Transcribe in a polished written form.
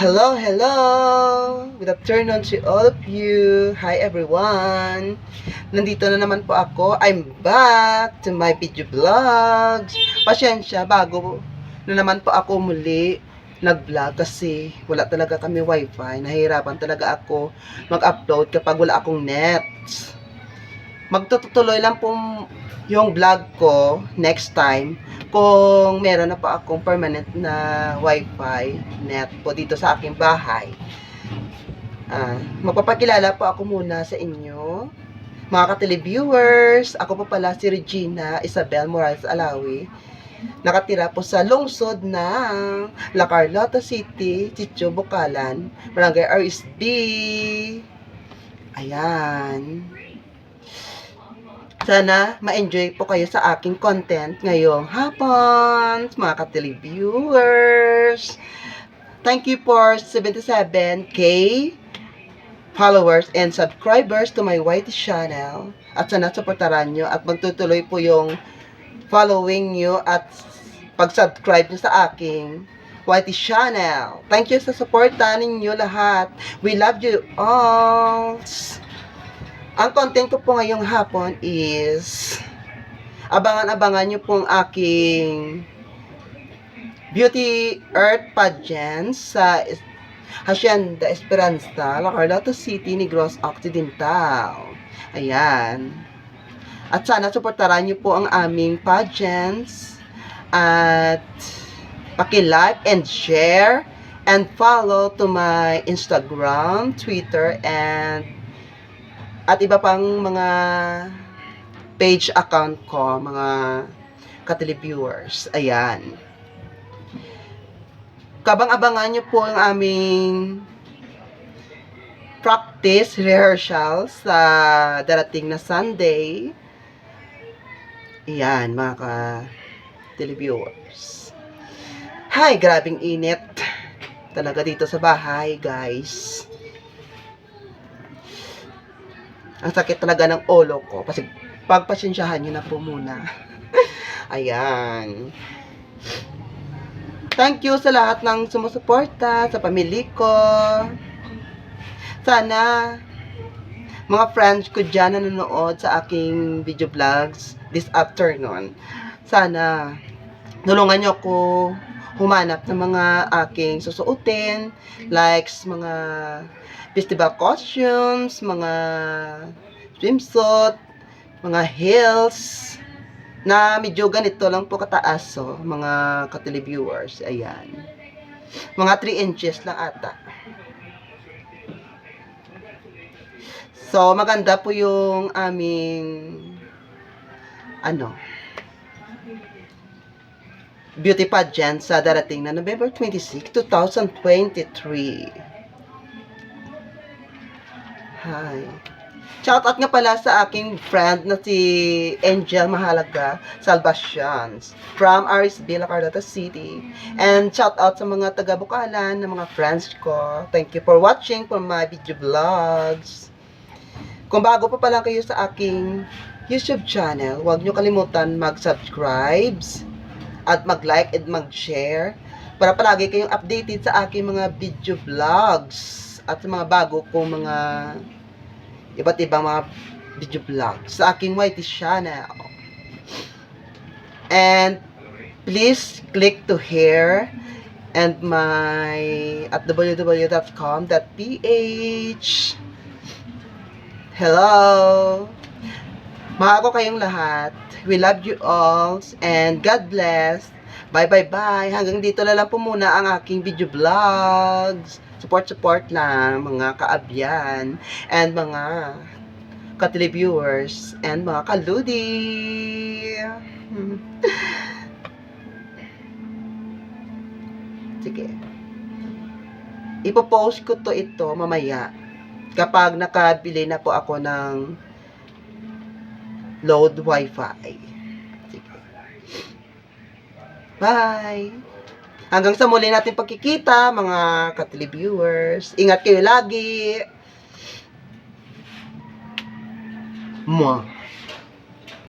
Hello, hello! Good afternoon to all of you. Hi everyone! Nandito na naman po ako. I'm back to my video vlogs. Pasensya, bago na naman po ako muli nag-vlog kasi wala talaga kami wifi. Nahihirapan talaga ako mag-upload kapag wala akong net. Magtutuloy lang po yung vlog ko next time kung meron na po akong permanent na wifi net po dito sa aking bahay. Magpapakilala po ako muna sa inyo, mga ka-televiewers. Ako po pala si Regina Isabel Morales Alawi. Nakatira po sa lungsod ng La Carlota City, Sitio Bukalan, Barangay RSB. Ayan. Sana ma-enjoy po kayo sa aking content ngayong hapon, mga ka-televiewers. Thank you for 77k followers and subscribers to my YT channel. At sana supportaran nyo at magtutuloy po yung following nyo at pag-subscribe nyo sa aking YT channel. Thank you sa supportan ninyo lahat. We love you all. Ang content ko po ngayong hapon is abangan-abangan nyo pong aking beauty earth pageant sa Hacienda Esperanza, La Carlota City, Negros Occidental. Ayan. At sana suportaran nyo po ang aming pageants at paki-like and share and follow to my Instagram, Twitter, at iba pang mga page account ko, mga ka-televiewers. Ayan. Kabang-abangan nyo po ang aming practice rehearsal sa darating na Sunday. Ayan, mga ka-televiewers. Hi, grabing init talaga dito sa bahay, guys. Ang sakit talaga ng ulo ko. Kasi pagpasensyahan nyo na po muna. Ayan. Thank you sa lahat ng sumusuporta, sa pamilya ko. Sana, mga friends ko dyan na nanonood sa aking video vlogs this afternoon. Sana, tulungan nyo ako humanap ng mga aking susuotin, like mga festival costumes, mga swimsuit, mga heels, na medyo ganito lang po kataas, so, mga ka-televiewers. Ayan. Mga 3 inches lang ata. So, maganda po yung aming beauty pageant sa darating na November 26, 2023. Hi. Shoutout nga pala sa aking friend na si Angel Mahalaga Salvacion from RSB, La Carlota City. And shoutout sa mga taga-Bukalan na mga friends ko. Thank you for watching for my video vlogs. Kung bago pa pala kayo sa aking YouTube channel, huwag nyo kalimutan mag-subscribe at mag-like and mag-share para palagi kayong updated sa aking mga video vlogs at sa mga bago kong mga iba't ibang mga video vlogs sa aking YT channel. And please click to here and my at www.com.ph. Hello! Mahal ko kayong lahat. We love you all and God bless. Bye bye bye. Hanggang dito na lang po muna ang aking video vlogs. Support lang mga kaabyan and mga ka-televiewers and mga kaludi. Sige. Ipopost ko ito mamaya kapag nakabili na po ako ng load wifi. Sige. Bye! Hanggang sa muli natin pagkikita, mga ka-televiewers. Ingat kayo lagi. Mwah.